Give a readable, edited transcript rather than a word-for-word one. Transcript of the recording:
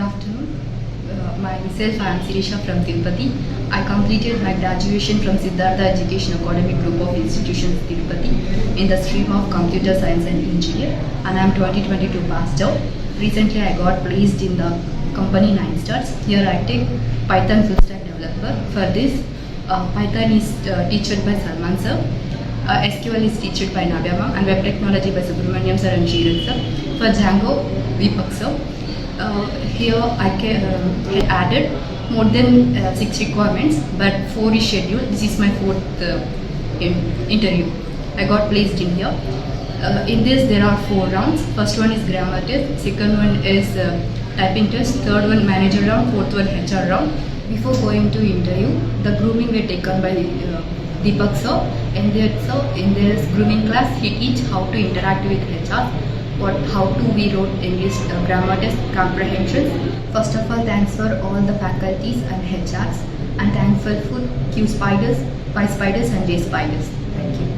afternoon. Myself, I am Sireesha from Tirupati. I completed my graduation from Siddhartha Education Academic Group of Institutions, Tirupati, in the stream of Computer Science and Engineer, and I am 2022 passed out. Recently, I got placed in the company NineStars. Here, I take Python full stack developer. For this, Python is taught by Salman sir. SQL is taught by Navya ma'am, and Web Technology by Subramaniam sir and Shiran sir. For Django, Deepak sir. Here I had added more than 6 requirements, but 4 is scheduled. This is my 4th interview. I got placed in here. In this there are 4 rounds. First one is grammar test, second one is typing test, third one manager round, fourth one HR round. Before going to interview, the grooming were taken by Deepak sir, and in this grooming class he teach how to interact with HR, how to we wrote English grammar test comprehensions. First of all, thanks for all the faculties and HRs, and thankful for Q Spiders, Pyspiders and Jspiders. Thank you.